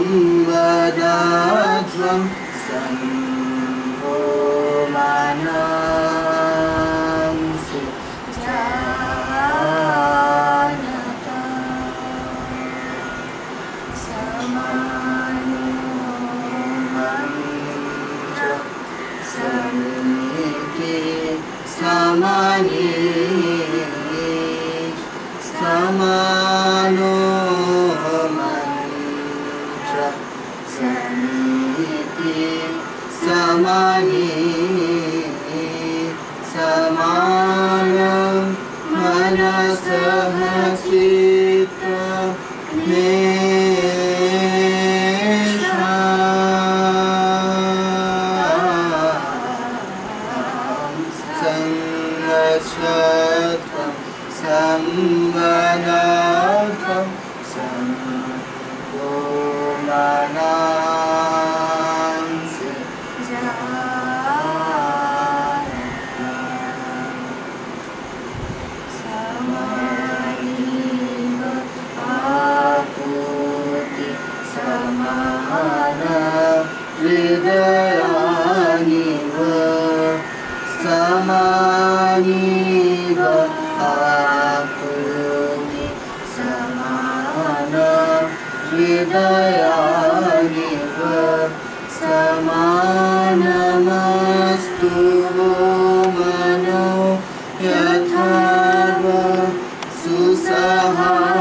संवदाध्वं संभो मानंसि जानता समानो मंत्र समीति समानि समानो मंत्र समीति समानि समानं मनसः चित्तं संगच्छध्वं संवदाध्वं संभो मानंसि जानता समानिव आपूति समाना हृदयानिव समानिव आपूति समाना हृदयानिव समानमस्तु वो मनो यथार्व सुसहासति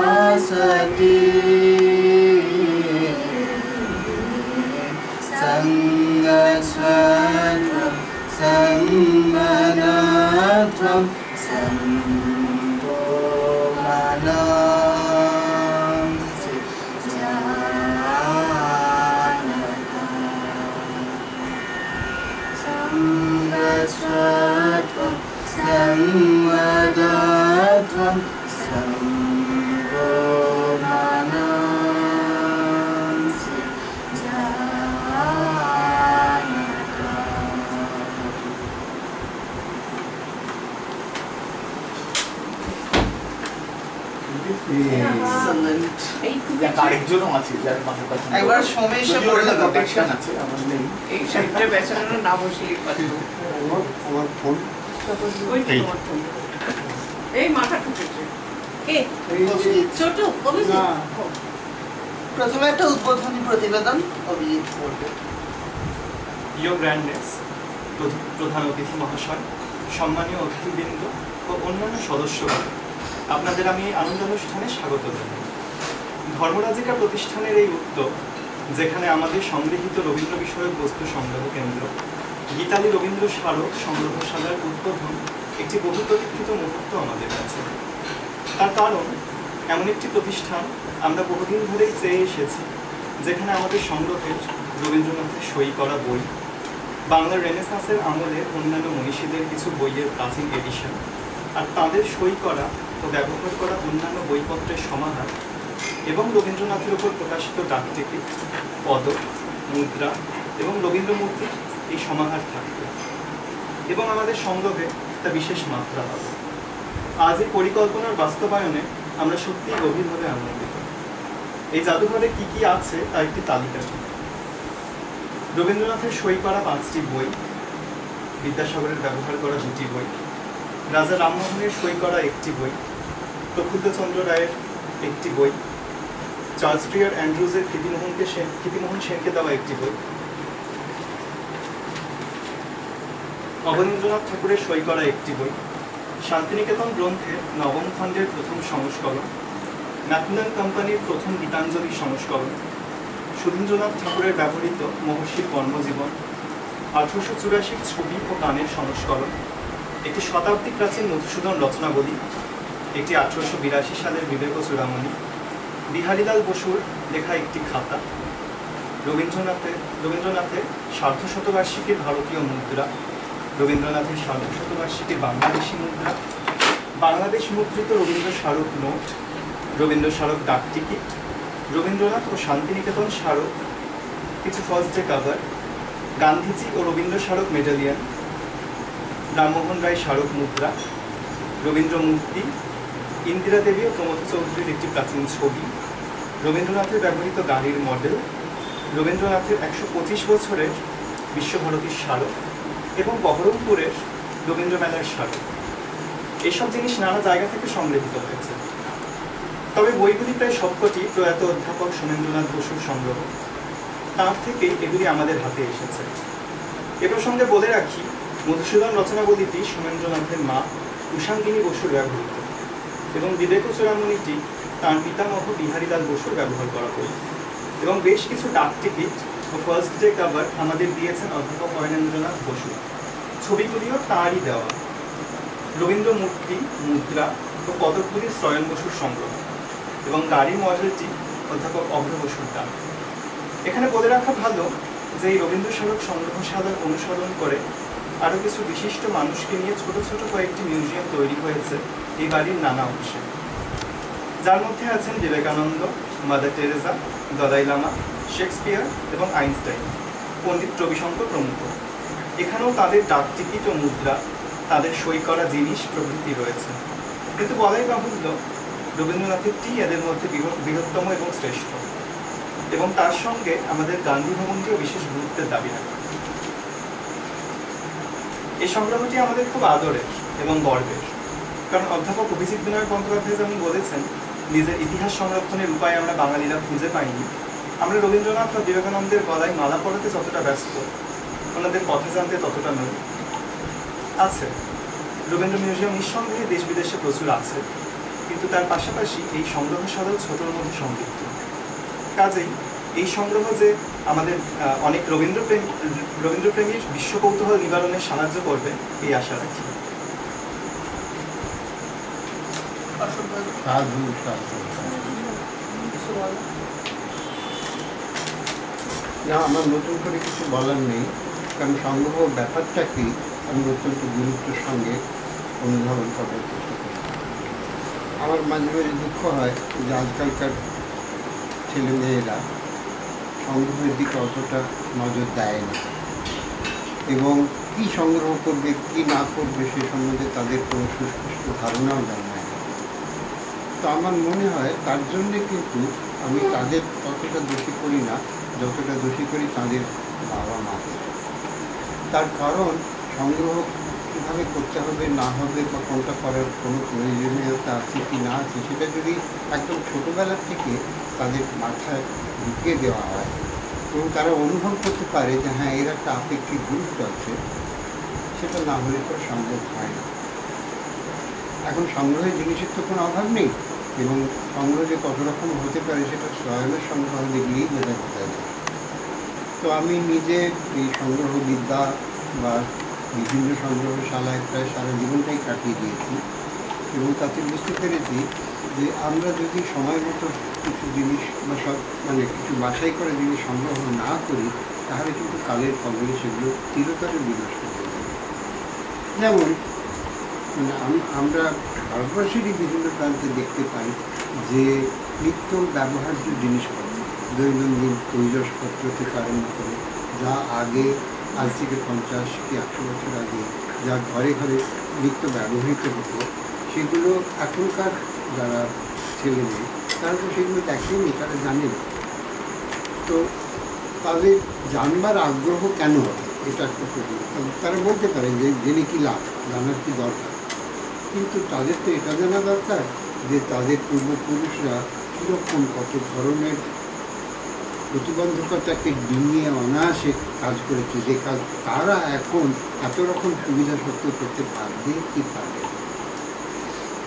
संगच्छध्वं संवदाध्वं संभो मानंसि जानता संगच्छध्वं संवदाध्वं संभो मानंसि जानता আরেকজনও আছে যার মাথার কাছে একবার সমস্যা পড়লে প্রোটেকশন আছে আমার নেই এই সাইডটা বেচারানো না বসলেই পারে আমার ফোন এই মাথা ঠুকেছে কে ছোট অভিজিৎ না। প্রথমে একটা উদ্বোধনী প্রতিবেদন অভিজিৎ করবে। ইয়োর গ্র্যান্ডনেস, প্রধান অতিথি মহাশয়, সম্মানীয় অতিথিবৃন্দ ও অন্যান্য সদস্যগণ, আপনাদের আমি এই আনন্দ অনুষ্ঠানে স্বাগত জানাই। ধর্মরাজিকা প্রতিষ্ঠানের এই উদ্যোগ, যেখানে আমাদের সংগৃহীত রবীন্দ্র বিষয়ক বস্তু সংগ্রহ কেন্দ্র গীতালি রবীন্দ্র স্মারক সংগ্রহশালার উদ্বোধন, একটি বহু প্রতীক্ষিত মুহূর্ত আমাদের কাছে। তার কারণ, এমন একটি প্রতিষ্ঠান আমরা বহুদিন ধরেই চেয়ে এসেছি, যেখানে আমাদের সংগ্রহের রবীন্দ্রনাথের সই করা বই, বাংলার রেনেসাঁসের আমলের অন্যান্য মনীষীদের কিছু বইয়ের প্রাচীন এডিশন, আর তাঁদের সই করা ও ব্যবহার করা অন্যান্য বইপত্রের সমাহার এবং রবীন্দ্রনাথের উপর প্রকাশিত ডাকটিকিট, পদক, মুদ্রা এবং রবীন্দ্রমূর্তির এই সমাহার থাকবে এবং আমাদের সংগ্রহে তা বিশেষ মাত্রা পাবে। আজ এই পরিকল্পনার বাস্তবায়নে আমরা সত্যিই গভীরভাবে আনন্দিত। এই জাদুঘরে কি কি আছে তা একটি তালিকা। রবীন্দ্রনাথের সই করা 5টি বই, বিদ্যাসাগরের ব্যবহার করা 2টি বই, রাজা রামমোহনের সই করা 1টি বই, প্রফুল্লচন্দ্র রায়ের 1টি বই, চার্লস ট্রিয়ার অ্যান্ড্রুজের কীর্তিমোহন সেনকে দেওয়া 1টি বই, অবনীন্দ্রনাথ ঠাকুরের সই করা 1টি বই, শান্তিনিকেতন গ্রন্থের 9ম খণ্ডের প্রথম সংস্করণ, ম্যাকমিলান কোম্পানির প্রথম গীতাঞ্জলি সংস্করণ, সুধীন্দ্রনাথ ঠাকুরের ব্যবহৃত মহর্ষির কর্মজীবন, 1884 ছবি ও গানের সংস্করণ, একটি শতাব্দী প্রাচীন মধুসূদন রচনাবলী, একটি 1882 সালের বিবেক চূড়ামণি, বিহারীলাল বসুর লেখা একটি খাতা, রবীন্দ্রনাথের সার্ধশতবার্ষিকীর ভারতীয় মুদ্রা, রবীন্দ্রনাথের সার্ধশতবার্ষিকীর বাংলাদেশি মুদ্রা, বাংলাদেশ মুদ্রিত রবীন্দ্র স্মারক নোট, রবীন্দ্র স্মারক ডাকটিকিট, রবীন্দ্রনাথ ও শান্তিনিকেতন স্মারক কিছু ফার্স্ট ডে কভার, গান্ধীজি ও রবীন্দ্র স্মারক মেডালিয়ান, রামমোহন রায় স্মারক মুদ্রা, রবীন্দ্র মূর্তি, ইন্দিরা দেবী ও প্রমোদ চৌধুরীর একটি প্রাচীন ছবি, রবীন্দ্রনাথের ব্যবহৃত গাড়ির মডেল, রবীন্দ্রনাথের 125 বছরের বিশ্বভারতীর স্মারক এবং বহরমপুরের রবীন্দ্র মেলার স্মারক। এইসব জিনিস নানা জায়গা থেকে সংগৃহীত হয়েছে। তবে বইগুলি প্রায় সবকটি প্রয়াত অধ্যাপক সোমেন্দ্রনাথ বসুর সংগ্রহ। তাঁর থেকেই এগুলি আমাদের হাতে এসেছে। এ প্রসঙ্গে বলে রাখি, মধুসূদন রচনাবলীটি সোমেন্দ্রনাথের মা উষাঙ্গিনী বসুর ব্যবহৃত এবং বিবেক চূড়ামণিটি তাঁর পিতামহ বিহারীলাল বসুর ব্যবহার করা বই। এবং বেশ কিছু ডাক টিকিট ও ফার্স্ট ডে কভার আমাদের দিয়েছেন অধ্যাপক অয়নেন্দ্রনাথ বসু। ছবিগুলিও তাঁরই দেওয়া। রবীন্দ্র মূর্তি, মুদ্রা ও পদকগুলি স্বয়ং বসুর সংগ্রহ এবং গাড়ি মডেলটি অধ্যাপক অভ্র বসুর দান। এখানে বলে রাখা ভালো যে এই রবীন্দ্র স্মারক সংগ্রহশালার অনুসরণ করে আরও কিছু বিশিষ্ট মানুষকে নিয়ে ছোট ছোট কয়েকটি মিউজিয়াম তৈরি হয়েছে এই বাড়ির নানা অংশে, যার মধ্যে আছেন Vivekananda, mother Teresa, Dalai Lama, Shakespeare এবং আইনস্টাইন, পণ্ডিত রবিশঙ্কর প্রমুখ। এখানেও তাদের ডাক টিকিট ও মুদ্রা, তাদের সই করা জিনিস প্রভৃতি রয়েছে। কিন্তু বলাই বাহুল্য, রবীন্দ্রনাথেরটি এদের মধ্যে বৃহত্তম এবং শ্রেষ্ঠ, এবং তার সঙ্গে আমাদের গান্ধী ভবনটিও বিশেষ গুরুত্বের দাবি রাখে। এই সংগ্রহটি আমাদের খুব আদরের এবং গর্বের, কারণ অধ্যাপক অভিজিৎ বিনয় বন্দ্যোপাধ্যায় যেমন বলেছেন, নিজের ইতিহাস সংরক্ষণের উপায় আমরা বাঙালিরা খুঁজে পাইনি। আমরা রবীন্দ্রনাথ বা বিবেকানন্দের গলায় মালা পরাতে যতটা ব্যস্ত, ওনাদের কথা জানতে ততটা নই। আছে, রবীন্দ্র মিউজিয়াম নিঃসন্দেহে দেশ বিদেশে প্রচুর আছে, কিন্তু তার পাশাপাশি এই সংগ্রহশালাও ছোটোর মধ্যে সমৃদ্ধ। কাজেই এই সংগ্রহ যে আমাদের অনেক রবীন্দ্রপ্রেমীর বিশ্ব কৌতূহল নিবারণে সাহায্য করবে এই আশা রাখি। না, আমার নতুন করে কিছু বলার নেই, কারণ সংগ্রহ ব্যাপারটাকেই আমি অত্যন্ত গুরুত্বের সঙ্গে অনুধাবন করার চেষ্টা করি। আমার মাঝে মাঝে দুঃখ হয় যে আজকালকার ছেলেমেয়েরা সংগ্রহের দিকে অতটা নজর দেয় না, এবং কী সংগ্রহ করবে কী না করবে সে সম্বন্ধে তাদের কোনো সুস্পষ্ট ধারণাও দেয় না। তো আমার মনে হয় তার জন্যে কিন্তু আমি তাদের ততটা দোষী করি না যতটা দোষী করি তাদের বাবা মাকে। তার কারণ সংগ্রহ কীভাবে করতে হবে না হবে বা কোনটা করার কোনো প্রয়োজনীয়তা আছে কি না আছে সেটা যদি একদম ছোটোবেলা থেকে তাদের মাথায় ঢুকিয়ে দেওয়া হয় এবং তারা অনুভব করতে পারে যে হ্যাঁ এর একটা আপেক্ষিক গুরুত্ব আছে, সেটা না হলে তো সম্ভব হয় না। এখন সংগ্রহের জিনিসের তো কোনো অভাব নেই, এবং সংগ্রহ যে কত রকম হতে পারে সেটা স্বয়ংের সংগ্রহ দেখলেই বোঝা যায়। তো আমি নিজে এই সংগ্রহবিদ্যা বা বিভিন্ন সংগ্রহশালায় প্রায় সারা জীবনটাই কাটিয়ে দিয়েছি, এবং তাতে বুঝতে পেরেছি যে আমরা যদি সময় মতো কিছু জিনিস বা সব কিছু বাছাই করে জিনিস সংগ্রহ না করি তাহলে কিন্তু কালের কবলে সেগুলো চিরতরে বিনষ্ট হয়ে যাবে। যেমন আমরা ভারতবর্ষেরই বিভিন্ন প্রান্তে দেখতে পাই যে নিত্য ব্যবহার্য জিনিসপত্র, দৈনন্দিন তৈজসপত্র থেকে আরম্ভ করে যা আগে আজ থেকে 50 কি 100 বছর আগে যা ঘরে ঘরে নিত্য ব্যবহৃত হতো, সেগুলো এখনকার যারা ছেলে মেয়ে তারা তো সেগুলো দেখেনি, তারা জানে না। তো তাদের জানবার আগ্রহ কেন হবে এটা একটা প্রশ্ন। তারা বলতে পারে যে জেনে কী লাভ, জানার কী দরকার, কিন্তু তাদের তো এটা জানা দরকার যে তাদের পূর্বপুরুষরা কীরকম কত ধরনের প্রতিবন্ধকতাকে ডিঙিয়ে অনায়াসে কাজ করেছে, যে কাজ তারা এখন এত রকম সুবিধা সত্ত্বেও করতে পারবে কি পারবে।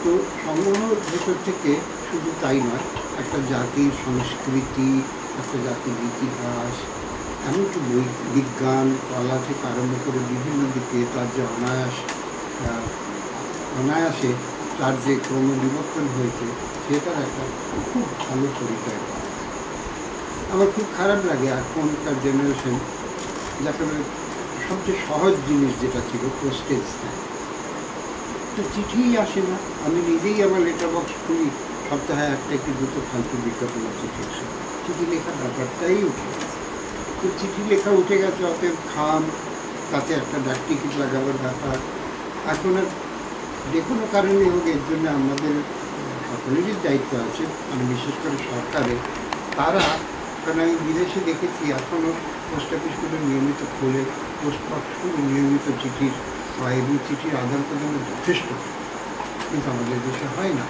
তো সংগ্রহ ভেতর থেকে শুধু তাই নয়, একটা জাতির সংস্কৃতি, একটা জাতির ইতিহাস, এমনকি বিজ্ঞান কলা থেকে আরম্ভ করে বিভিন্ন দিকে তার যে অনায়াসে তার যে ক্রমবিবর্তন হয়েছে সেটার একটা খুব ভালো পরিচয় পাওয়া। আমার খুব খারাপ লাগে এখনকার জেনারেশন যাকে সবচেয়ে সহজ জিনিস যেটা ছিল পোস্টেজ, তো চিঠিই আসে না। আমি নিজেই আমার লেটার বক্স খুলি, সপ্তাহে একটা কি দুটো ফালতু বিজ্ঞাপন চিঠি আসে, চিঠি লেখার ব্যাপারটাই উঠে গেছে। তো চিঠি লেখা উঠে গেছে, অতএব খাম, তাতে একটা ডাক টিকিট লাগাবার ব্যাপার। এখন আর যে কোনো কারণে হোক এর জন্য আমাদের সকলেরই দায়িত্ব আছে, আমি বিশেষ করে সরকারের, তারা কারণ আমি বিদেশে দেখেছি এখনও পোস্ট অফিসগুলো নিয়মিত খোলে, পোস্ট বক্সগুলো নিয়মিত চিঠির বা এবং চিঠির আদান প্রদানের যথেষ্ট, কিন্তু আমাদের দেশে হয় না।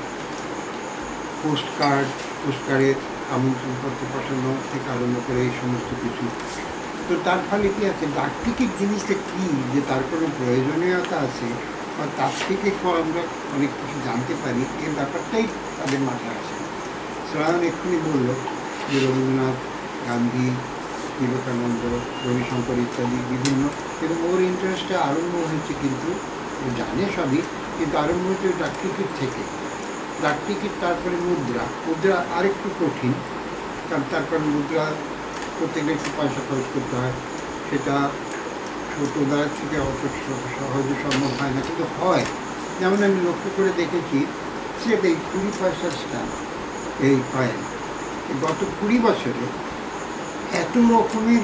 পোস্টকার্ডে আমন্ত্রণপত্র পাঠানো থেকে আরম্ভ করে এই সমস্ত কিছু। তো তার ফলে কী আছে, ডাক টিকিট জিনিসটা কী, যে তার কোনো প্রয়োজনীয়তা আছে বা তার থেকে আমরা অনেক কিছু জানতে পারি, এই ব্যাপারটাই তাদের মাথায় আসে। শ্রায়ণ এক্ষুনি বলল যে রবীন্দ্রনাথ, গান্ধী, বিবেকানন্দ, রবিশঙ্কর ইত্যাদি বিভিন্ন, এবং ওর ইন্টারেস্টটা আরম্ভ হয়েছে, কিন্তু ও জানে সবই, কিন্তু আরম্ভ হয়েছে ডাক টিকিট থেকে। ডাক টিকিট, তারপরে মুদ্রা আরেকটু কঠিন, কারণ মুদ্রা করতে গেলে একটু পয়সা খরচ করতে হয়, সেটা ছোটোবেলা থেকে অত সহজে সম্ভব হয় না, কিন্তু হয়। যেমন আমি লক্ষ্য করে দেখেছি, সেটা এই 20 পয়সার স্ট্যাম্প, এই কয়েন গত 20 বছরে এত রকমের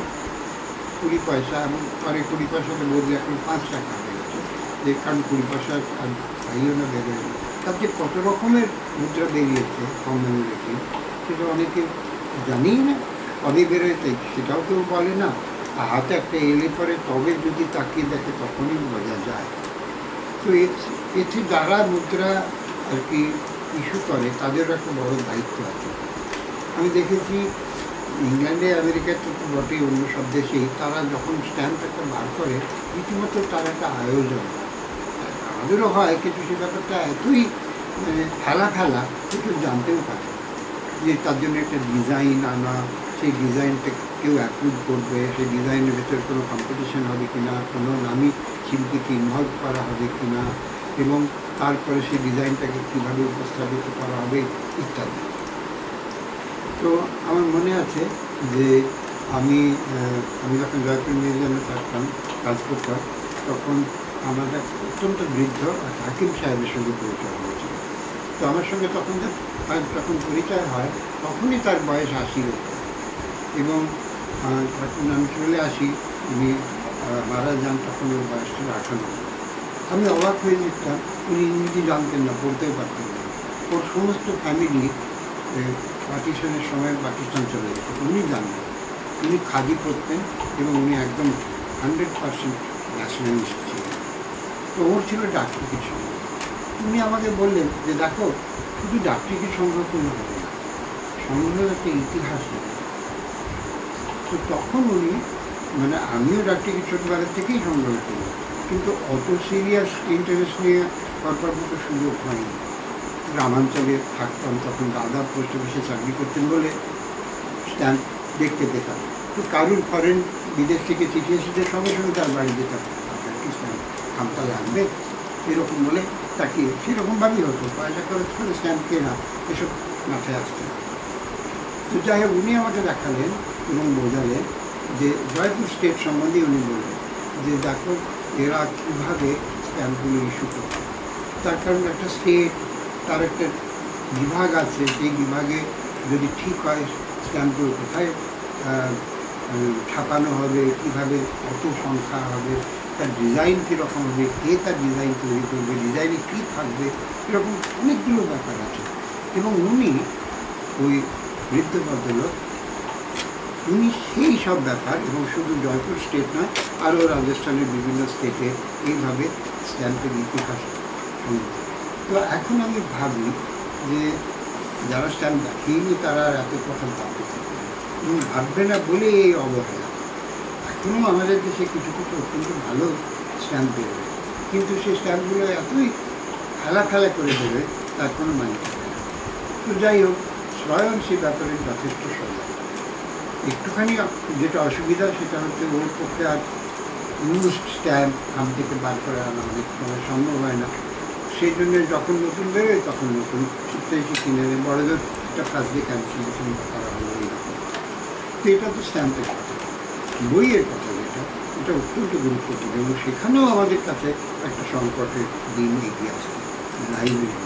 20 পয়সা, এবং পরে 20 পয়সাতে বদলে এখন 5 টাকা হয়ে গেছে, যে কারণ 20 পয়সা আর পাইও না, বেড়ে গেল। তার যে কত রকমের মুদ্রা বেরিয়েছে কম দামে রেখে, সেটা অনেকে জানিই না, কবে বেরোয় সেটাও কেউ বলে না। হাতে একটা এলে পরে তবে যদি তাকিয়ে দেখে তখনই বোঝা যায়। তো এতে যারা মুদ্রা আর কি ইস্যু করে, তাদেরও একটা বড় দায়িত্ব আছে। আমি দেখেছি ইংল্যান্ডে, আমেরিকাতে তো বটেই, অন্য সব দেশেই তারা যখন স্ট্যাম্প একটা বার করে, রীতিমতো তার একটা আয়োজন আমাদেরও হয়, কিন্তু সে ব্যাপারটা এতই ফেলা কেউ জানতেও পারে, যে তার জন্য একটা ডিজাইন আনা, সেই ডিজাইনটা কেউ অ্যাপ্রুভ করবে, সেই ডিজাইনের ভেতরে কোনো কম্পিটিশন হবে কি না, কোনো নামী শিল্পীকে ইনভলভ করা হবে কি না, এবং তারপরে সেই ডিজাইনটাকে কীভাবে উপস্থাপিত করা হবে ইত্যাদি। তো আমার মনে আছে যে আমি যখন জয়পুর মিউজিয়ামে থাকতাম, কাজ করতাম, তখন আমার এক অত্যন্ত বৃদ্ধ হাকিম সাহেবের সঙ্গে পরিচয় হয়েছিল। তো আমার সঙ্গে যখন পরিচয় হয়, তখনই তার বয়স 80 হতো, এবং যখন আমি চলে আসি, উনি মারা যান, তখন ওর বয়স ছিল 98। আমি অবাক হয়ে যেতাম, উনি ইংরেজি জানতেন না, পড়তেও পারতেন না। ওর সমস্ত ফ্যামিলি পার্টিশনের সময় পাকিস্তান চলে যেত, উনি জানতেন। উনি খাদি পরতেন, এবং উনি একদম 100% ন্যাশনালিস্ট ছিলেন। তো ওর ছিল ডাক টিকিট সংগ্রহ। উনি আমাকে বললেন যে দেখো, শুধু ডাক টিকিট সংগ্রহ করলে হবে না, সংগ্রহের একটা ইতিহাস হবে। তো তখন উনি, আমিও ডাক টিকিট ছোটোবেলার থেকেই সংগ্রহ করি, কিন্তু অত সিরিয়াস ইন্টারেস্ট নিয়ে করবার মতো সুযোগ হয়নি। গ্রামাঞ্চলে থাকতাম, তখন দাদা পোস্ট অফিসে চাকরি করতেন বলে স্ট্যাম্প দেখতে পেতাম। তো কারুর ফরেন বিদেশ থেকে চিঠি এসেছে, সঙ্গে সঙ্গে তার বাড়ি যেতাম, আপনার কি স্ট্যাম্প খামটা লাগবে, এরকম বলে তাকিয়ে সেরকমভাবেই হতো, পয়সা খরচ করে স্ট্যাম্প কেনা এসব মাথায় আসতো। তো যাই হোক, উনি আমাকে দেখালেন এবং বোঝালেন যে জয়পুর স্টেট সম্বন্ধে উনি বললেন যে দেখো এরা কীভাবে স্ট্যাম্পগুলো ইস্যু করে। তার কারণ একটা স্টেট, তার একটা বিভাগ আছে, সেই বিভাগে যদি ঠিক হয় স্ট্যাম্পগুলো কোথায় ছাপানো হবে, কীভাবে কত সংখ্যা হবে, তার ডিজাইন কীরকম হবে, কে তার ডিজাইন তৈরি করবে, ডিজাইনে কী থাকবে, এরকম অনেকগুলো ব্যাপার আছে। এবং উনি, ওই বৃদ্ধ ভদ্রলোক, উনি সেই সব ব্যাপার, এবং শুধু জয়পুর স্টেট নয়, আরও রাজস্থানের বিভিন্ন স্টেটে এইভাবে স্ট্যাম্পের ইতিহাস শুনতে। তো এখন আমি ভাবি যে যারা স্ট্যাম্প দেখিয়েনি তারা আর এত কথা ভাববে না বলে এই অবহেলা। এখনও আমাদের দেশে কিছু কিছু অত্যন্ত ভালো স্ট্যাম্প বেরোবে, কিন্তু সেই স্ট্যাম্পগুলো এতই ফেলা করে দেবে, তার কোনো মানে থাকে না। তো যাই হোক, স্বয়ং সেই ব্যাপারে যথেষ্ট সজাগ। একটুখানি যেটা অসুবিধা, সেটা হচ্ছে ওর পক্ষে আর ইউজড স্ট্যাম্প খাম থেকে বার করে আনা অনেক সময় সম্ভব হয় না। সেই জন্য যখন নতুন বেরোয় তখন নতুন শিখতে কিনে নেয়, বড়দের একটা ফার্স্ট ডে ক্যান্সেলেশন করা হলো এইরকম। তো এটা তো স্ট্যাম্পের কথা। বইয়ের কথা যেটা, এটা অত্যন্ত গুরুত্বপূর্ণ, এবং সেখানেও আমাদের কাছে একটা সংকটের দিন এগিয়ে আসছে। লাইব্রেরি,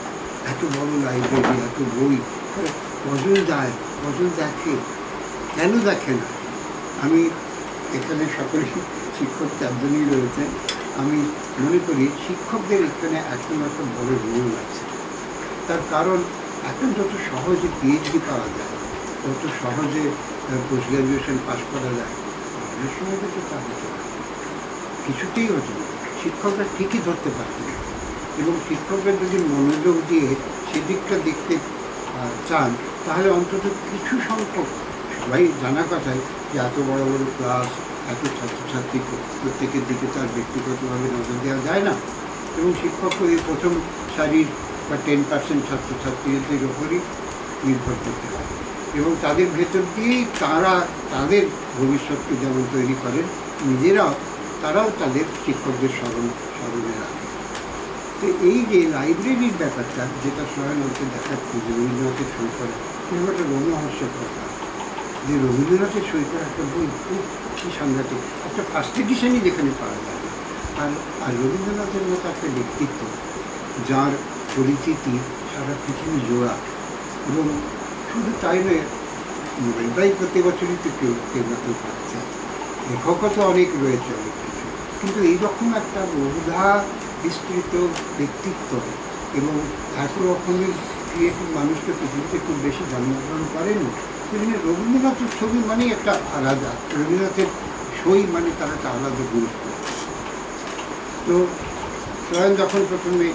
এত বড় লাইব্রেরি, এত বই, কজন যায়, কজন দেখে, কেন দেখে না? আমি এখানে সকলে শিক্ষক 4 জনই রয়েছেন, আমি মনে করি শিক্ষকদের এখানে এখন একটা বড় রোল আছে। তার কারণ এখন যত সহজে পিএইচডি পাওয়া যায়, তত সহজে পোস্ট গ্রাজুয়েশন পাস করা যায়, আমাদের সময় কিন্তু তা হতে পারে কিছুতেই হতো না। শিক্ষকরা ঠিকই ধরতে পারতেন, এবং শিক্ষকরা যদি মনোযোগ দিয়ে সেদিকটা দেখতে চান তাহলে অন্তত কিছু সংখ্যক, সবাই জানা কথাই যে এত বড় বড় ক্লাস, এত ছাত্রছাত্রী প্রত্যেকের দিকে তার ব্যক্তিগতভাবে নজর দেওয়া যায় না, এবং শিক্ষক এই প্রথম সারির বা 10% ছাত্রছাত্রীদের ওপরই নির্ভর করতে হয়, এবং তাদের ভেতর দিয়েই তারা তাদের ভবিষ্যৎকে যেমন তৈরি করেন, তারাও তাদের শিক্ষকদের স্মরণে রাখে। তো এই যে লাইব্রেরির ব্যাপারটা, যেটা সহায়নকে দেখাচ্ছে যে রবীন্দ্রনাথের সই করা, এরকম একটা রোমহর্ষক কথা যে রবীন্দ্রনাথের সই করা একটা বই খুব কি সাংঘাতিক, একটা ফার্স্ট এডিশনই যেখানে পাওয়া যায়। আর রবীন্দ্রনাথের মতো একটা ব্যক্তিত্ব যার পরিচিতি সারা পৃথিবী জোড়া, এবং শুধু তাই নয়, নোবেল প্রাইজ প্রতি বছরই তো কেউ না কেউ পাচ্ছে, লেখকও তো অনেক রয়েছে, অনেক কিছু, কিন্তু এইরকম একটা বহুধা বিস্তৃত ব্যক্তিত্ব এবং এত রকমের ক্রিয়েটিভ মানুষকে পৃথিবীতে খুব বেশি জন্মগ্রহণ করেনি। সেখানে রবীন্দ্রনাথের ছবি মানেই একটা আলাদা, রবীন্দ্রনাথের সই মানে তার একটা আলাদা গুরুত্ব। তো স্বয়ং যখন প্রথমে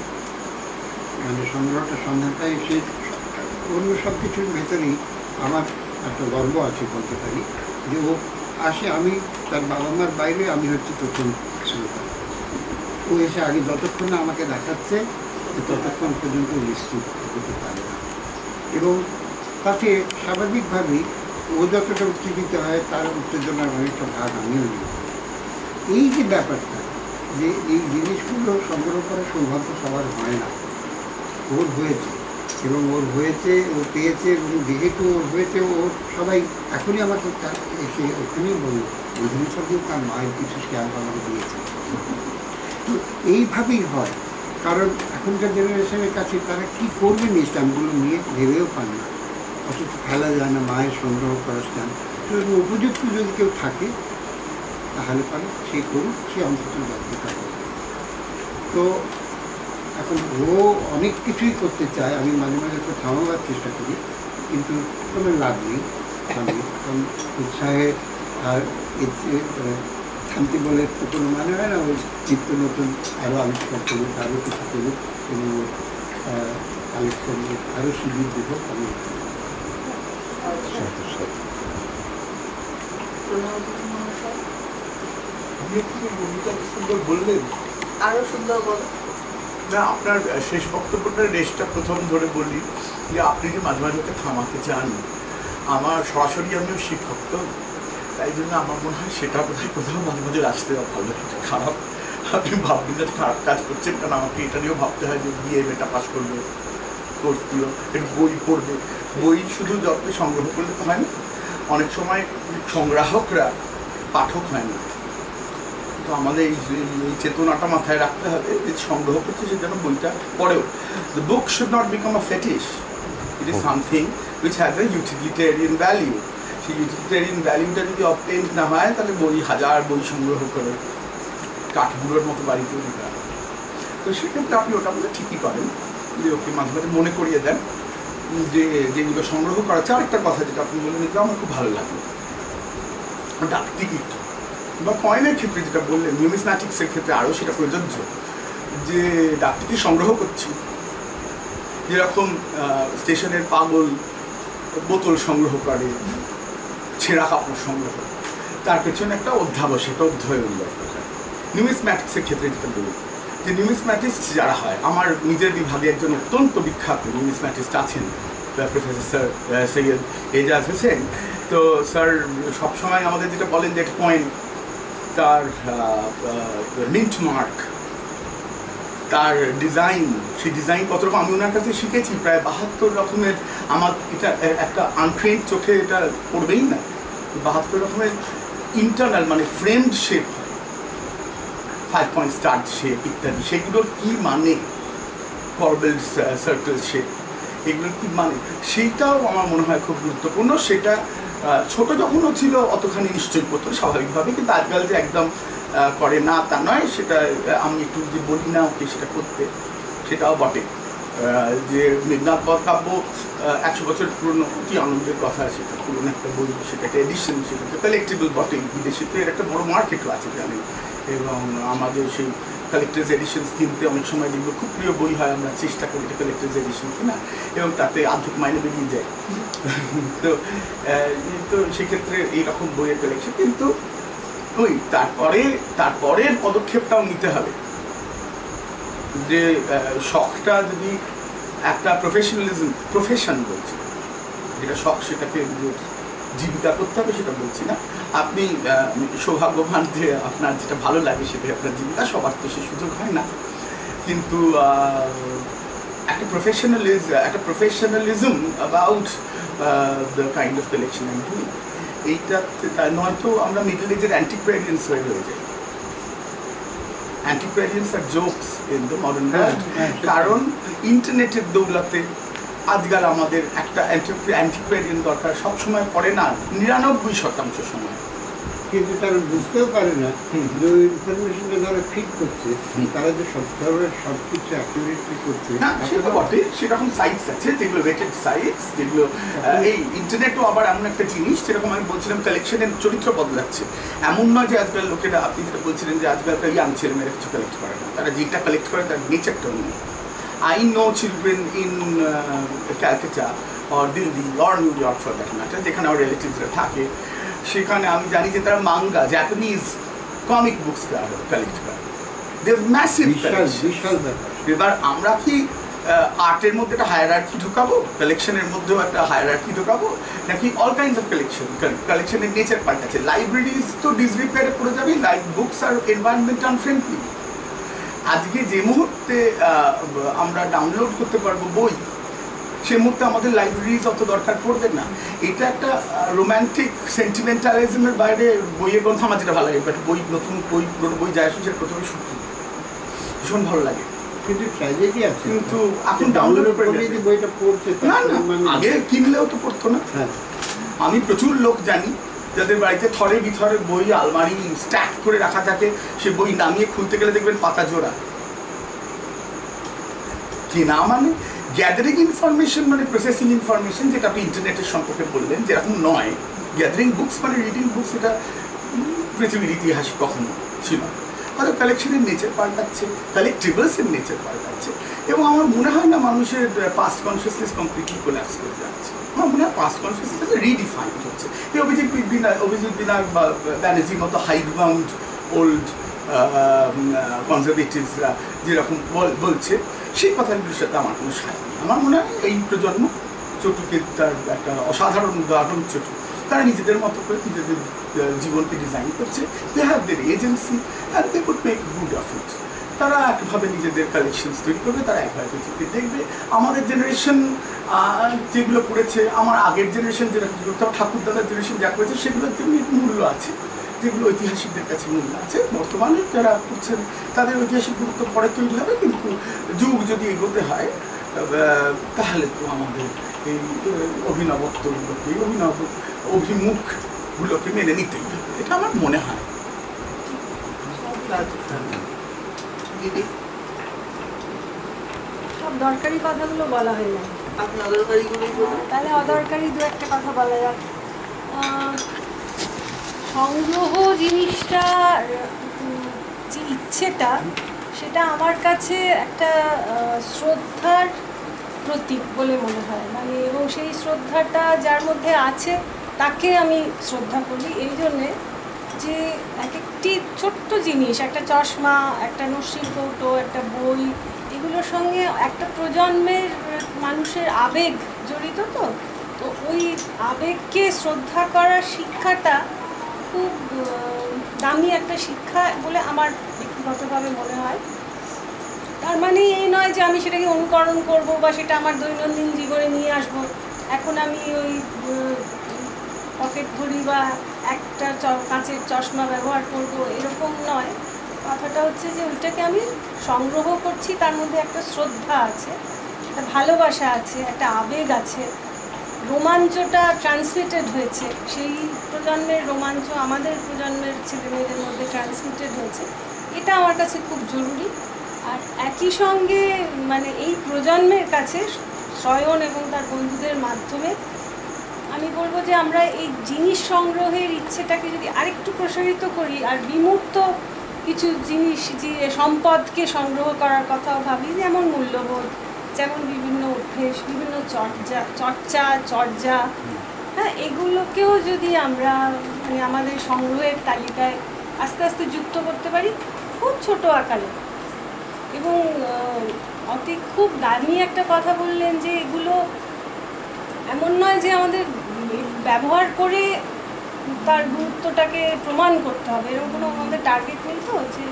মানে সংগ্রহটা সন্ধানটায় এসে, অন্য সব কিছুর ভেতরেই আমার একটা গর্ব আছে বলতে পারি যে ও আসে, আমি তার বাবা মার বাইরে আমি হচ্ছে প্রথম শ্রোতা। ও এসে আগে যতক্ষণ না আমাকে দেখাচ্ছে ততক্ষণ পর্যন্ত নিশ্চিত হতে পারে না, এবং তাতে স্বাভাবিকভাবেই ও যতটা উত্তেজিত হয় তার উত্তেজনার অনেকটা ভাগ আমিও নিই। এই যে ব্যাপারটা, যে এই জিনিসগুলো সংগ্রহ করার সৌভাগ্য সবার হয় না, ওর হয়েছে, এবং ওর হয়েছে, ও পেয়েছে, এবং যেহেতু ওর হয়েছে, ও সবাই এখনই আমাকে এসে ওখানেই বলল রবীন্দ্রনাথ দিয়ে তার মায়ের কিছু স্ট্যাম্প আমাকে দিয়েছে। তো এইভাবেই হয়, কারণ এখনকার জেনারেশনের কাছে তারা কী করবেন এই স্ট্যাম্পগুলো নিয়ে ভেবেও পান না, অথচ ফেলা যায় না মায়ের সংগ্রহ করা স্ট্যাম্প। তো উপযুক্ত যদি কেউ থাকে তাহলে পারে সে করুক, সে অন্তত জানতে পারে। তো এখন ও অনেক কিছুই করতে চায়, আমি মাঝে মাঝে তো থামাবার চেষ্টা করি, কিন্তু কোনো লাভ নেই। আমি এখন উৎসাহে আর শান্তি বলে তো কোনো মানে হয় না, ওই নিত্য নতুন আরও আবিষ্কার করুক, আরও কিছু করুক, এবং কালেকশন আরও সুযোগ দেবো আমি। সুন্দর বললেন, আরো সুন্দর বলো। না আপনার শেষ বক্তব্যটা রেসটা প্রথম ধরে বললি যে আপনি যে মাঝে মাঝে ওকে থামাতে চান, আমার সরাসরি আমিও শিক্ষক, তো তাই জন্য আমার মনে হয় সেটা বোধহয় কোথাও মাঝে মাঝে আসতে ভালো, খারাপ আপনি ভাববেন যে খারাপ কাজ করছেন, কারণ আমাকে এটা নিয়েও ভাবতে হয় যে বিয়ে মেয়েটা পাস করবে, কোর্স দিল, একটু বই পড়বে, বই শুধু যত সংগ্রহ করলে তো হয় না, অনেক সময় সংগ্রাহকরা পাঠক হয় না। তো আমাদের এই চেতনাটা মাথায় রাখতে হবে যে সংগ্রহ করছে সে যেন বইটা পড়েও। The book should not become a fetish. It is something which has a utilitarian value. সেই utilitarian valueটা যদি obtained না হয় তাহলে বই হাজার বই সংগ্রহ করে কাঠগুলোর মতো বাড়িতে দিতে হবে। তো সেক্ষেত্রে আপনি ওটা বলে ঠিকই করেন যে ওকে মাঝে মাঝে মনে করিয়ে দেন যে যেগুলো সংগ্রহ করা আছে। আরেকটা কথা যেটা আপনি বলে নিতে আমার খুব ভালো লাগলো, ডাক টিকিট বা কয়েনের ক্ষেত্রে যেটা বললেন, নিউমিসম্যাটিক্সের ক্ষেত্রে আরও সেটা প্রযোজ্য, যে ডাক টিকিট সংগ্রহ করছি, যেরকম স্টেশনের পাগল বোতল সংগ্রহ করে, ছেঁড়া কাপড় সংগ্রহ করে, তার পেছনে একটা অধ্যাবসায়, একটা অধ্যয়ন দরকার। নিউমিসম্যাটিক্সের ক্ষেত্রে যেটা বলি যে নিউমিসম্যাটিস্ট যারা হয়, আমার নিজের বিভাগে একজন অত্যন্ত বিখ্যাত নিউমিসম্যাটিস্ট আছেন, প্রফেসর স্যার সৈয়দ এজাজ হোসেন। তো স্যার সবসময় আমাদের যেটা বলেন যে একটা কয়েন, তার মিন্ট মার্ক, তার ডিজাইন, সেই ডিজাইন কত রকম আমি ওনার কাছে শিখেছি, প্রায় 72 রকমের। আমার এটা একটা আনট্রেন্ড চোখে এটা পড়বেই না, 72 রকমের ইন্টারনাল মানে ফ্রেমড শেপ হয়, 5 পয়েন্ট স্টার শেপ ইত্যাদি। সেগুলোর কী মানে, কর্বেল সার্কেল শেপ, এগুলোর কী মানে সেইটাও আমার মনে হয় খুব গুরুত্বপূর্ণ। সেটা ছোট যখনও ছিল অতখানি নিশ্চয়ই করতো স্বাভাবিকভাবে, কিন্তু আজকাল যে একদম করে না তা নয়, সেটা আমি একটু যে বলি না ওকে সেটা করতে, সেটাও বটে। যে মেঘনাথ বধ কাব্য 100 বছর পুরনো, কি আনন্দের কথা, সেটা পুরনো একটা বই, সেটা একটা এডিশন, সেটা একটা কালেক্টেবল বটেই, বিদেশে তো এর একটা বড় মার্কেটও আছে জানি। এবং আমাদের সেই কালেক্টার্স এডিশনস কিনতে অনেক সময় যেগুলো খুব প্রিয় বই হয় আমরা চেষ্টা করি এটা কালেক্টার্স এডিশন কিনা, এবং তাতে আর্ধেক মাইনে বেরিয়ে যায়। তো সেক্ষেত্রে এইরকম বইয়ের কালেকশন, কিন্তু ওই তারপরের পদক্ষেপটাও নিতে হবে, যে শখটা যদি একটা প্রফেশন বলছি, যেটা শখ সেটাকে জীবিকা করতে হবে সেটা বলছি না। আপনি সৌভাগ্যবান যে আপনার যেটা ভালো লাগে সেটাই আপনার জীবিকা, সবার তো সে সুযোগ হয় না, কিন্তু একটা professionalism about the kind of collection আমি ডুই, এইটা নয়তো আমরা মিডল এজের অ্যান্টিকুয়ারিয়ান্স হয়ে যাই। অ্যান্টিকুয়ারিয়ান্স আর jokes in the modern world, কারণ ইন্টারনেটের দৌলতে আজকাল আমাদের একটা অ্যান্টিকুয়ারিয়ান দরকার সবসময় পড়ে না, 99% সময়। কিন্তু তারা বুঝতেও পারে না যে ওই ইনফরমেশনটা যারা ফিট করছে তারা যে সব ধরনের সব কিছু অ্যাকুরেটলি করছে। না সেটা বটে, সেরকম সাইটস আছে যেগুলো রেটেড সাইটস, যেগুলো এই ইন্টারনেটও আবার এমন একটা জিনিস, যেরকম আমি বলছিলাম কালেকশনের চরিত্র বদলাচ্ছে। এমন নয় যে আজকাল লোকেরা, আপনি যেটা বলছিলেন যে আজকালকার ইয়াং ছেলেমেয়েরা কিছু কালেক্ট করে না, তারা যেটা কালেক্ট করে তার নেচারটা অন্য। I know children in Calcutta or Delhi or New York for that matter, যেখানে আমার রিলেটিভসরা থাকে, সেখানে আমি জানি যে তারা manga, Japanese comic books collect করে। They have massive collection. এবার আমরা কি আর্টের মধ্যে একটা হায়ারার্কি ঢোকাবো, কালেকশনের মধ্যেও একটা হায়ারার্কি ঢোকাবো, নাকি অল কাইন্ডস অফ কালেকশনের নেচার পাল্টাচ্ছে। লাইব্রেরিজ তো ডিসরিপেয়ারে পড়ে যাবে, বুকস আর এনভায়রনমেন্ট আনফ্রেন্ডলি। আজকে যে মুহূর্তে আমরা ডাউনলোড করতে পারবো বই, সে মুহূর্তে আমাদের লাইব্রেরিজ অত দরকার পড়বে না। এটা একটা রোম্যান্টিক সেন্টিমেন্টালিজমের বাইরে বইয়ের গ্রন্থ আমার যেটা ভালো লাগে, বাট বই, নতুন বই, পুরোনো বই যায় আসে, সেটা প্রথমে ভীষণ ভালো লাগে। কিন্তু ট্র্যাজেডি আছে, কিন্তু এখন ডাউনলোড করে যে বইটা পড়ছে না, আগে কিনলেও তো পড়তো না। আমি প্রচুর লোক জানি যাদের বাড়িতে থরে বিথরে বই আলমারি স্ট্যাক করে রাখা থাকে, সে বই নামিয়ে খুলতে গেলে দেখবেন পাতা জোড়া। কেনা মানে গ্যাদারিং ইনফরমেশন, মানে প্রসেসিং ইনফরমেশন, যেটা আপনি ইন্টারনেটের সম্পর্কে বললেন, যেরকম নয়। গ্যাদারিং বুকস মানে রিডিং বুকস, এটা পৃথিবীর ইতিহাসে কখনো ছিল। হয়তো কালেকশনের নেচার পাল্টাচ্ছে, কালেক্টেবলসের নেচার পাল্টাচ্ছে, এবং আমার মনে হয় না মানুষের পাস্ট কনসিয়াসনেস কমপ্লিটলি কোল্যাপস করে যাচ্ছে। আমার মনে হয় পাস্ট কনসিয়াসনেস রিডিফাইন্ড হচ্ছে। এই অভিজিৎ বিনায়ক বা ব্যানার্জির মতো হাইগ্রাউন্ড ওল্ড কনজারভেটিভসরা যেরকম বলছে, সেই কথাগুলোর সাথে আমার কোনো সায় নেই। আমার মনে হয় এই প্রজন্ম, চটুকে তার একটা অসাধারণ উদাহরণ চটু, তারা নিজেদের মতো করে নিজেদের জীবনকে ডিজাইন করছে। They have their agency and they could make good of it. তারা একভাবে নিজেদের কালেকশনস তৈরি করবে, তারা একভাবে পৃথিবীকে দেখবে। আমাদের জেনারেশন যেগুলো করেছে, আমার আগের জেনারেশন যেটা ঠাকুরদাদার জেনারেশন যা করেছে, সেগুলোর জন্য মূল্য আছে, যেগুলো ঐতিহাসিকদের কাছে মূল্য আছে। বর্তমানে যারা করছেন তাদের ঐতিহাসিক গুরুত্ব পরে তৈরি হবে, কিন্তু যুগ যদি এগোতে হয় তাহলে তো আমাদের এই অভিনবত্বগুলোকে, অভিমুখগুলোকে মেনে নিতেই হবে, এটা আমার মনে হয়। দিদি, সব দরকারি কথাগুলো বলা হয় না, আপনি অদরকারিগুলোই বলুন। তাহলে অদরকারি দু একটা কথা বলা যাক। সংগ্রহ জিনিসটা, যে ইচ্ছেটা, সেটা আমার কাছে একটা শ্রদ্ধার প্রতীক বলে মনে হয়। মানে এবং সেই শ্রদ্ধাটা যার মধ্যে আছে তাকে আমি শ্রদ্ধা করি এই জন্যে যে এক একটি ছোট্ট জিনিস, একটা চশমা, একটা নস্যির কৌটো, একটা বই, এগুলোর সঙ্গে একটা প্রজন্মের মানুষের আবেগ জড়িত। তো ওই আবেগকে শ্রদ্ধা করার শিক্ষাটা খুব দামি একটা শিক্ষা বলে আমার ব্যক্তিগতভাবে মনে হয়। তার মানে এই নয় যে আমি সেটাকে অনুকরণ করব বা সেটা আমার দৈনন্দিন জীবনে নিয়ে আসব। এখন আমি ওই পকেট ঘড়ি বা একটা কাঁচের চশমা ব্যবহার করব, এরকম নয়। কথাটা হচ্ছে যে ওইটাকে আমি সংগ্রহ করছি, তার মধ্যে একটা শ্রদ্ধা আছে, একটা ভালোবাসা আছে, একটা আবেগ আছে, রোমাঞ্চটা ট্রান্সমিটেড হয়েছে, সেই প্রজন্মের রোমাঞ্চ আমাদের প্রজন্মের ছেলেমেয়েদের মধ্যে ট্রান্সমিটেড হয়েছে। এটা আমার কাছে খুব জরুরি। আর একই সঙ্গে মানে এই প্রজন্মের কাছে শ্রয়ণ এবং তার বন্ধুদের মাধ্যমে আমি বলবো যে আমরা এই জিনিস সংগ্রহের ইচ্ছেটাকে যদি আরেকটু প্রসারিত করি আর বিমূর্ত কিছু জিনিস যে সম্পদকে সংগ্রহ করার কথাও ভাবি, যেমন মূল্যবোধ, যেমন বিভিন্ন অভ্যেস, বিভিন্ন চর্চা, হ্যাঁ, এগুলোকেও যদি আমরা মানে আমাদের সংগ্রহের তালিকায় আস্তে আস্তে যুক্ত করতে পারি খুব ছোট আকারে। এবং অতি খুব দামি একটা কথা বললেন যে এগুলো এমন নয় যে আমাদের ব্যবহার করে তার গুরুত্বটাকে প্রমাণ করতে হবে, এরকম কোনো আমাদের টার্গেট নেই তো যে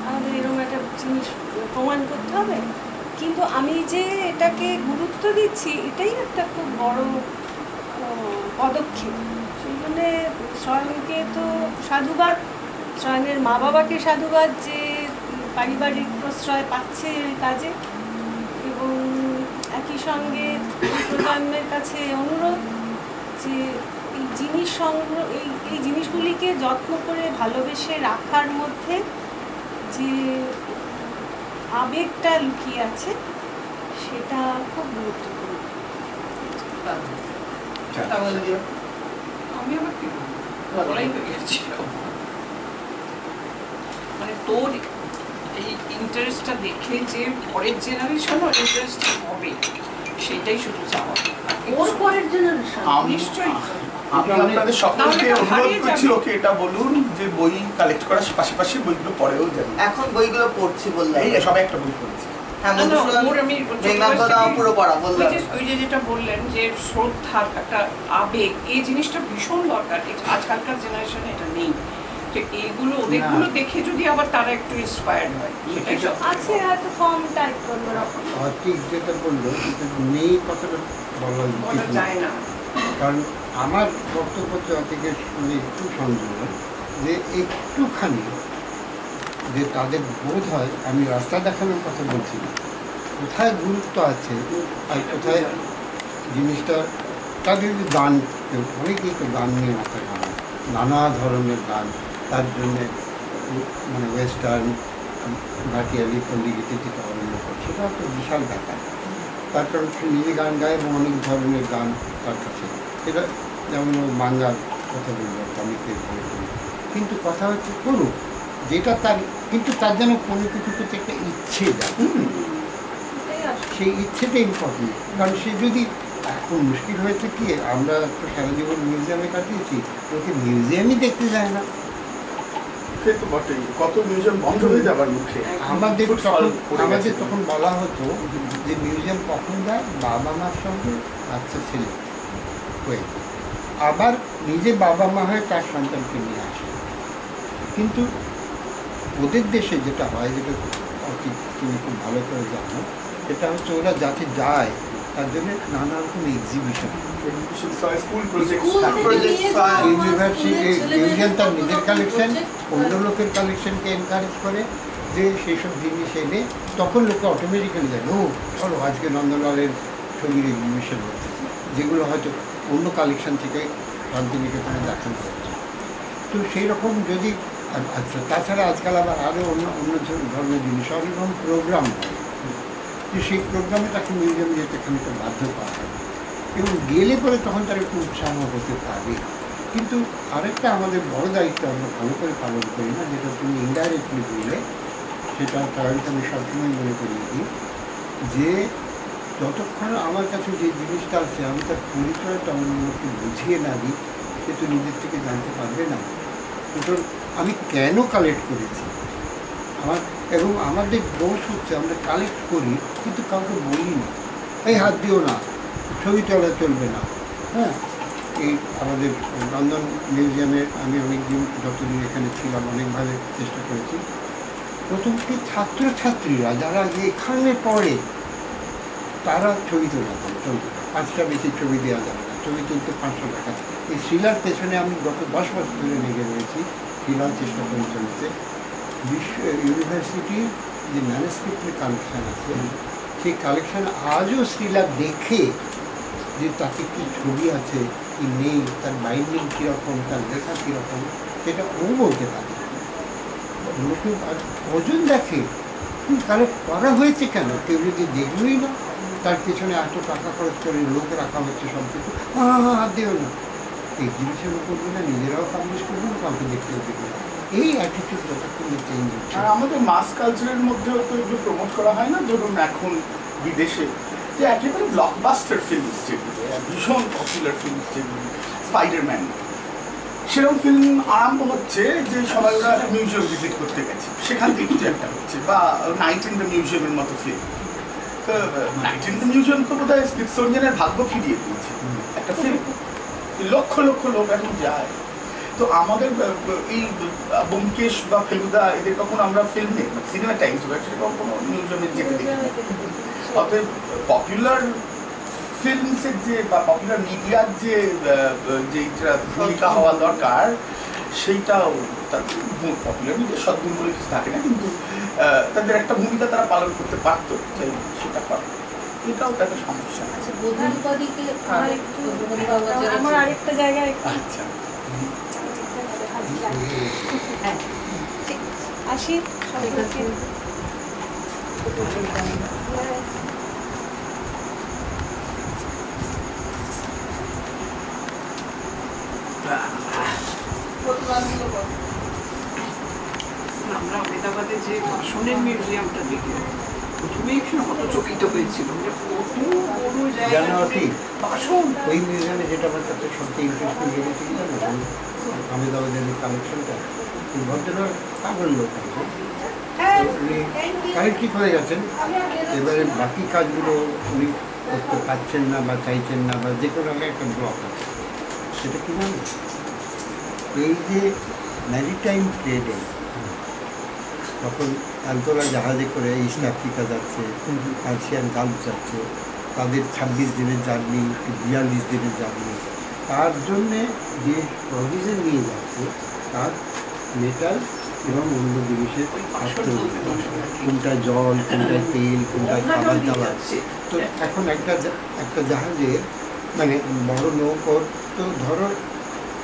আমাদের এরকম একটা জিনিস প্রমাণ করতে হবে। কিন্তু আমি যে এটাকে গুরুত্ব দিচ্ছি এটাই একটা খুব বড় পদক্ষেপ। সেই জন্যে শ্রয়ণকে তো সাধুবাদ, শ্রয়ণের মা বাবাকে সাধুবাদ যে পারিবারিক প্রশ্রয় পাচ্ছে এই কাজে, এবং একই সঙ্গে প্রজন্মের কাছে অনুরোধ যে এই জিনিস সংগ্রহ এই জিনিসগুলিকে যত্ন করে ভালোবেসে রাখার মধ্যে যে আবেগটা লুকিয়ে আছে সেটা খুব গুরুত্বপূর্ণ। আমি আবার কি বলাই হয়ে গেছি, মানে তোর এই ইন্টারেস্টটা দেখে যে পরের জেনারেশনও ইন্টারেস্ট হবে সেটাই শুধু চাওয়া। ওর পরের জেনারেশন নিশ্চয়ই আমি আপনাদের সকলকে অনুরোধ করছি ওকে এটা বলুন যে বই কালেক্ট করার পাশাপাশি বইগুলো পড়েও যাবে। এখন বইগুলো পড়ছি বললাম, এই সবাই একটা বই পড়েছে। হ্যাঁ, পুরো পড়া বললাম। ওই যে যেটা বললেন যে শ্রদ্ধার একটা আবেগ, এই জিনিসটা ভীষণ দরকার। আজকালকার জেনারেশনে এটা নেই। তো এইগুলো ওদেরগুলো দেখে যদি আবার তারা একটু ইন্সপায়ার্ড হয়, সেটাই সব আছে হয়তো ফর্ম টাইপ করবো রকম। ঠিক যেটা বললো নেই কথাটা বলা বলা যায় না। কারণ আমার বক্তব্য থেকে শুনে একটু সন্দেহ যে একটুখানি যে তাদের বোধ হয়, আমি রাস্তা দেখানোর কথা বলছি না, কোথায় গুরুত্ব আছে আর কোথায় জিনিসটা তাদের গান, অনেকেই তো গান নিয়ে মাথা গান, নানা ধরনের গান, তার জন্যে মানে ওয়েস্টার্ন ভাটিয়ালি পল্লী গীতি থেকে আরম্ভ করে, সেটা একটা বিশাল ব্যাপার। তার কারণ সে নিজে গান গায় এবং অনেক ধরনের গান তার কাছে, এটা যেমন বাংলার কথা বলবো কমিকের বলে করি, কিন্তু কথা হচ্ছে করুক যেটা তার, কিন্তু তার যেন কোনো কিছু করতে একটা ইচ্ছে যায়, সেই ইচ্ছেটা ইম্পর্টেন্ট। কারণ সে যদি এখন মুশকিল হয়েছে কি, আমরা তো সারা জীবন মিউজিয়ামে কাটিয়েছি, ওকে মিউজিয়ামই দেখতে যায় না। সে তো বটেই, কত মিউজিয়াম বন্ধ হয়ে যাবার মুখে। আমাদের তখন বলা হতো যে মিউজিয়াম কখন যায়, বাবা মার সঙ্গে বাচ্চা ছেলে হয়ে, আবার নিজে বাবা মা হয়ে তার সন্তানকে নিয়ে আসে। কিন্তু ওদের দেশে যেটা হয়, যেটা তুমি খুব ভালো করে জানো, সেটা হচ্ছে ওরা যাতে যায় তার জন্য নানা রকম এক্সিবিশন, ইউনিভার্সিটি মিউজিয়াম তার নিজের কালেকশন, অন্য লোকের কালেকশনকে এনকারেজ করে যে সেই সব জিনিস এনে, তখন লোকে অটোমেটিক্যালি যায়, ও চলো আজকে নন্দলালের ছবির এক্সিবিশন হচ্ছে, যেগুলো হয়তো অন্য কালেকশন থেকে শান্তিনিকেতনে দেখানো হচ্ছে। তো সেই রকম যদি, আচ্ছা তাছাড়া আজকাল আবার আরও অন্য ধরনের জিনিস, অনেক রকম প্রোগ্রাম হয়, তো সেই প্রোগ্রামে তাকে মিউজিয়ামে যেতে খানিকটা বাধ্য করা হয়, এবং গেলে পরে তখন তার একটু উৎসাহ হতে পারে। কিন্তু আরেকটা আমাদের বড় দায়িত্ব আমরা ভালো করে পালন করি না, যেটা তুমি ইনডাইরেক্টলি বললে, সেটা তাহলে আমি সবসময় মনে করি যে যতক্ষণ আমার কাছে যে জিনিসটা আছে আমি তার পরিচয়টা অন্যকে বুঝিয়ে না দিই, সে তো নিজের থেকে জানতে পারবে না। সুতরাং আমি কেন কালেক্ট করেছি আমার, এবং আমাদের দোষ হচ্ছে আমরা কালেক্ট করি কিন্তু কাউকে বলি না, এই হাত দিও না, ছবি তোলা চলবে না। হ্যাঁ, এই আমাদের লন্ডন মিউজিয়ামে আমি অনেকদিন, যতদিন এখানে ছিলাম, অনেকভাবে চেষ্টা করেছি। প্রথমটি ছাত্রছাত্রীরা যারা এখানে পড়ে তারা ছবি তোলা চলবে, 5টা বেশি ছবি দেওয়া যাবে না, ছবি তুলতে 500 টাকা। এই শিলার পেছনে আমি গত 10 বছর ধরে লেগে রয়েছি, শিলার চেষ্টা করে চলেছে। ইউনিভার্সিটির যে ম্যানেজমেন্টের কালেকশান আছে, সেই কালেকশান আজও শিলা দেখে যে তাতে কী ছবি আছে কি নেই, তার বাইন্ডিং কীরকম, তার লেখা কীরকম, সেটা ও বলতে পারে। লোকে ওজন দেখে, কালেক্ট করা হয়েছে কেন? কেউ যদি দেখলই না, তার পেছনে এত টাকা খরচ করে লোক রাখা হচ্ছে সব কিছু, হাত দেও না, এক্সিবিশনও করবে না, নিজেরাও পাবলিশ করবে না, কাউকে দেখতেও দেবে না। এই অ্যাটিটিউড যতক্ষণ চেঞ্জ হচ্ছে। আর আমাদের মাস কালচারের মধ্যেও তো এগুলো প্রমোট করা হয় না, ধরুন এখন বিদেশে যে একেবারে ব্লকবাস্টার ফিল্মস যেগুলো, ভীষণ পপুলার ফিল্মস যেগুলো, স্পাইডারম্যান, সেরকম ফিল্ম আরম্ভ হচ্ছে যে সবাই ওরা মিউজিয়াম ভিজিট করতে গেছে, সেখান থেকে কিছু একটা হচ্ছে, বা নাইট ইন দ্য মিউজিয়ামের মতো ফিল্ম। তো নাইট ইন দ্য মিউজিয়াম তো বোধ হয় স্মিথসোনিয়ানের ভাগ্য ফিরিয়ে দিয়েছে একটা ফিল্ম, লক্ষ লক্ষ লোক এখন যায়। তো আমাদের এই ব্যোমকেশ বা ফেলুদা এদের কখনো আমরা ফিল্মে সিনেমা টাইমস সেরকম কোনো মিউজিয়ামে যেতে দেখি। অতএব পপুলার ফিল্মসের যে বা পপুলার মিডিয়ার যে ভূমিকা হওয়া দরকার, সেইটাও তাদের পপুলার মিডিয়া সদ্গুণ বলে কিছু থাকে না, কিন্তু তাদের একটা ভূমিকা তারা পালন করতে পারত, সেটা পারত। এটাও তাদের সমস্যা। আমার আরেকটা জায়গায় আচ্ছা, আসি সবাইকে। আমরা আহমেদাবাদে যে বাসনের মিউজিয়ামটা দেখি, প্রথমেই ভীষণ হতচকিত হয়েছিল, যে কত বড় জায়গায় বাসন। ওই মিউজিয়ামে যেটা আমার কাছে সবচেয়ে ইন্টারেস্টিং লেগেছে কি জানো, আহমেদাবাদের কালেকশনটা, ভদ্রলোক পাগল লোক, উনি কালেক্ট হয়ে গেছেন, এবারে বাকি কাজগুলো উনি করতে পারছেন না বা চাইছেন না, বা যে কোনো একটা ব্লক আছে। সেটা কি জানো, এই যে ম্যারিটাইম ট্রেডে তখন আন্তরা জাহাজে করে ইস্ট আফ্রিকা যাচ্ছে, পার্সিয়ান গালফ যাচ্ছে, তাদের 26 দিনের জার্নি, 42 দিনের জার্নি, তার জন্যে যে প্রভিশন নিয়ে যাচ্ছে তার মেটাল এবং অন্য জিনিসের কোনটা জল, কোনটা তেল, কোনটা খাবার দাবার। তো এখন একটা জাহাজের মানে বড় নৌকর তো ধরো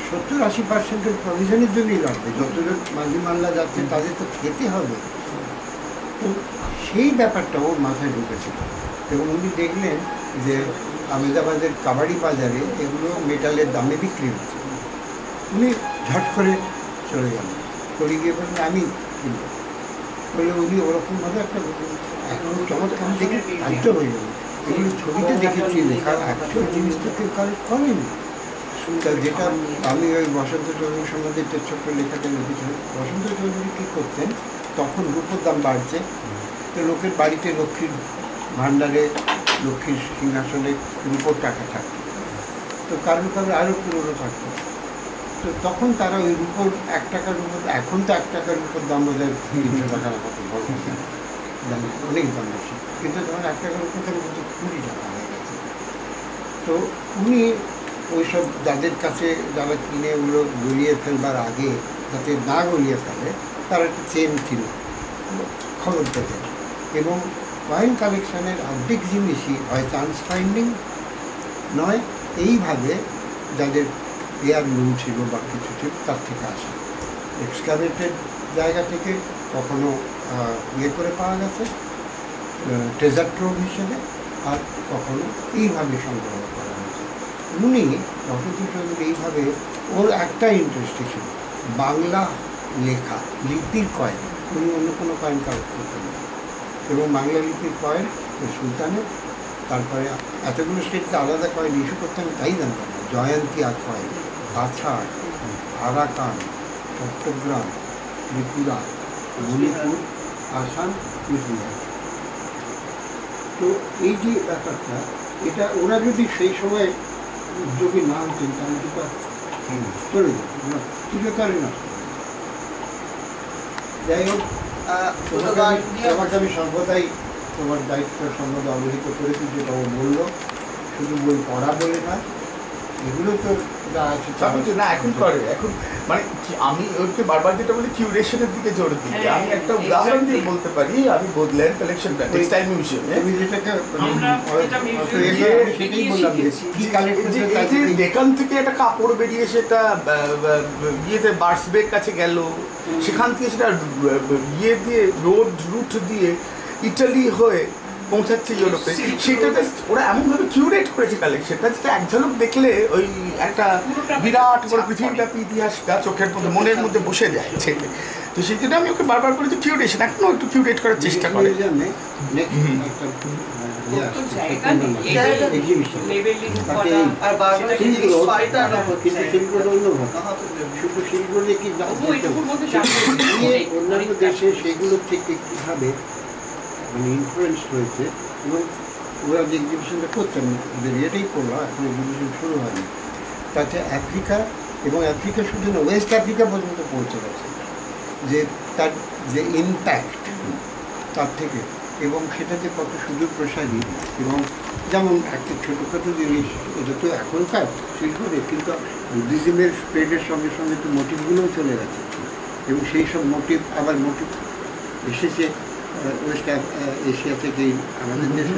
70-80% প্রভিশনের জন্যই লাগবে, যতজন মাঝি মাল্লা যাচ্ছে তাদের তো খেতে হবে। তো সেই ব্যাপারটা ওর মাথায় ঢুকেছিল, এবং উনি দেখলেন যে আহমেদাবাদের কাবাডি বাজারে এগুলো মেটালের দামে বিক্রি হচ্ছে। উনি ঝট করে চলে গেলেন, করে গিয়ে বললেন আমি কিনব। বলে উনি ওরকমভাবে একটা এখন চমৎকার দেখে কার্য হয়ে গেল। এগুলো ছবিতে দেখেছি, লেখা অ্যাকচুয়াল জিনিস তো কেউ কালেক্ট করেনি। যেটা আমি ওই বসন্ত চৌধুরী সম্বন্ধে একটা ছোট্ট লেখাতে লিখেছিলাম, বসন্ত চৌধুরী কী করতেন, তখন রূপোর দাম বাড়ছে, তো লোকের বাড়িতে লক্ষ্মীর ভাণ্ডারে, লক্ষ্মীর সিংহাসনে রূপোর টাকা থাকতো, তো কারণ কারণ আরও পুরনো থাকতো। তো তখন তারা ওই রূপোর 1 টাকার রূপোর, এখন তো 1 টাকার রূপোর দাম বোধ হয় 300 টাকার মতো, বড় দাম, অনেক দাম বেশি, কিন্তু তখন 1 টাকার রূপোর দাম কিন্তু 20 টাকা হয়ে গেছে। তো উনি ওইসব যাদের কাছে যারা কিনে ওগুলো গলিয়ে ফেলবার আগে যাতে না গলিয়ে ফেলে, তার একটা চেন ছিল, খবর পেতেন। এবং কয়েন কালেকশানের অর্ধেক জিনিসই হয় চান্স ফাইন্ডিং, নয় এইভাবে যাদের এয়ার লুম ছিল বা কিছু ছিল তার থেকে আসা, এক্সকাভেটেড জায়গা থেকে কখনো করে পাওয়া গেছে ট্রেজার ট্রোভ হিসেবে, আর কখনো এইভাবে সংগ্রহ করা হয়েছে। উনি বসন্ত চৌধুরী এইভাবে, ওর একটা ইন্টারেস্ট ছিল বাংলা লেখা লিপির কয়েন, উনি অন্য কোনো কয়েন কালেক্ট করতেন না, এবং বাংলা লিপির কয়েন সুলতানের, তারপরে এতগুলো স্টেটকে আলাদা কয়েন ইস্যু করতেন তাই জানতাম না, জয়ন্তিয়া কয়েন, কাছাড়, আরাকান, চট্টগ্রাম, ত্রিপুরা, মণিপুর, আসাম, কুচবিহার। তো এই যে ব্যাপারটা, এটা ওরা যদি সেই সময় উদ্যোগী না হতেন তাহলে কিন্তু চলে যেত, চিরকালে নষ্ট। যাই হোক, তোমাকে আমি সর্বদাই তোমার দায়িত্ব সম্বন্ধে অবহিত করেছি, যেটা ও বললো, শুধু বই পড়া বলে না, এগুলো তো যা আছে তা সবই তো না এখন করে এখন মানে আমি ওকে বারবার যেটা বলি কিউরেশনের দিকে জোর দিই হ্যাঁ, আমি একটা উদাহরণ দিয়ে exactly. বলতে পারি আমি বোদলেয়ার কালেকশনটা টেক্সটাইল মিউজিয়ামে আমি যেটাকে আমরা যেটা museum আমি সেটাই বললাম যে কি কালেক্ট যে করতে এই যে ডেকান থেকে একটা কাপড় বেরিয়ে সেটা ইয়েতে বার্সবের কাছে গেল সেখান থেকে সেটা ইয়ে দিয়ে রুট দিয়ে ইটালি হয়ে পৌঁছাচ্ছে ইউরোপে সেটাতে ওরা এমনভাবে কিউরেট করেছে কালেকশনটা যেটা এক ঝলক দেখলে ওই একটা বিরাট বড় পৃথিবীব্যাপী ইতিহাসটা চোখের মধ্যে মনের মধ্যে বসে যায় ছেলে তো সেই জন্য আমি ওকে বারবার বলেছি কিউরেশন এখনো একটু কিউরেট করার চেষ্টা করে জায়গা নেই এক্সিবিশন লেভেলিং তাতে করা আর বারবার শিল্প পাল্টা না হচ্ছে কিন্তু শিল্পটা অন্যভাবে শুধু শিল্প দিয়ে কি ওইটুকুর মধ্যে যাবে অন্যান্য দেশে সেগুলো থেকে কীভাবে মানে ইনফ্লুয়েন্স হয়েছে এবং ওরা যে এক্সিবিশনটা করছেন ওদের এটাই করলো এখন এক্সিবিশন শুরু হয়নি তাতে আফ্রিকা এবং আফ্রিকা শুধু না ওয়েস্ট আফ্রিকা পর্যন্ত পৌঁছে গেছে যে তার যে ইম্প্যাক্ট তার থেকে এবং সেটা যে কত সুদূর প্রসারী এবং যেমন একটা ছোটোখাটো জিনিস এটা তো এখনকার শিল্পে কিন্তু বুদ্ধিজমের স্প্রেডের সঙ্গে সঙ্গে তো মোটিভগুলোও চলে গেছে এবং সেই সব মোটিভ আবার মোটিভ এসেছে ওয়েস্ট এশিয়া থেকেই আমাদের দেশে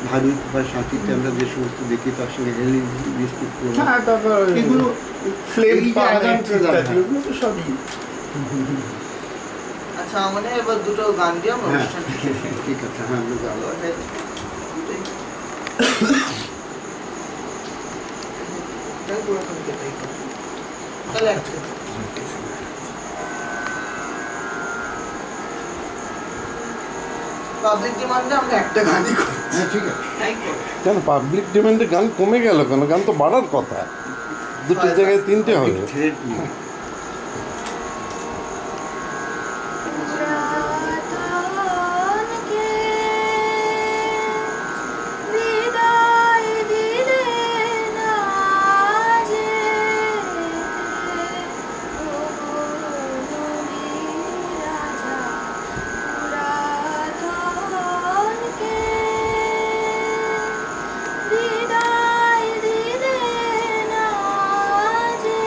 ভারত বা সাঁচিতে আমরা যে সমস্ত দেখি তার সঙ্গে রিলিস্টিক এগুলো ফ্লেম এই যে আদান প্রদান, এগুলো তো সবই আচ্ছা মানে এবার দুটো গান দিয়ে আমরা হ্যাঁ অনুষ্ঠানটা শেষ করি। ঠিক আছে হ্যাঁ আমরা যাবো তাহলে একটা পাবলিক ডিমান্ডে আমরা একটা গানই করি হ্যাঁ ঠিক আছে তাই করো কেন পাবলিক ডিমান্ডে গান কমে গেল কেন? গান তো বাড়ার কথা, দুটো জায়গায় তিনটে হবে। থ্রেড নিয়ে বিদায় দিলে না যে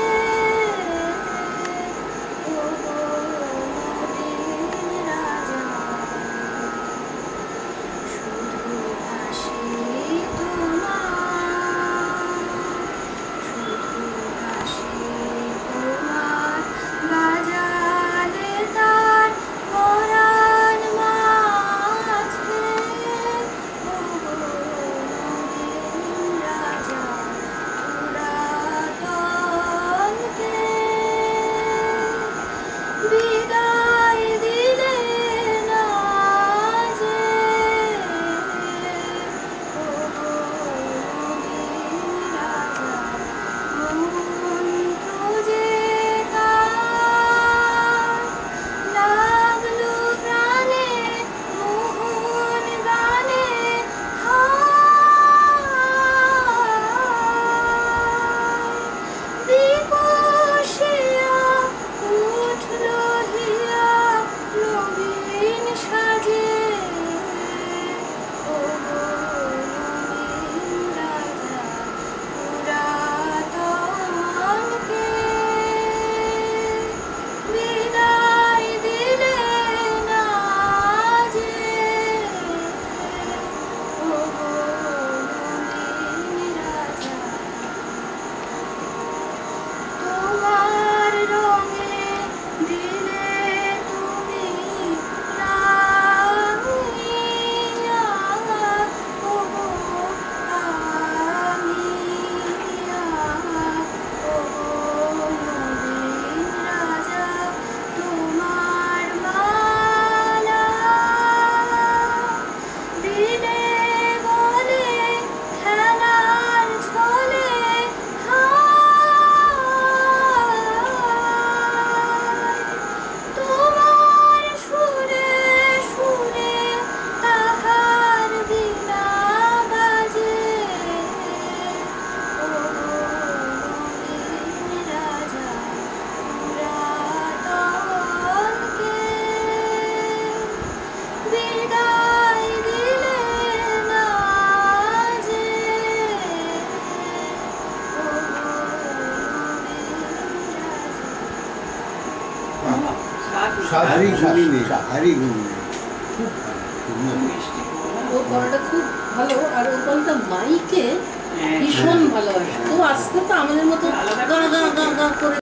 সারি গুলিনি সারি গুলিনি খুব ওর গলাটা খুব ভালো, আর ওর গলাটা মাইকে ভীষণ ভালোবাসে। ও আসতে তো আমাদের মতো গা গা গা গা করে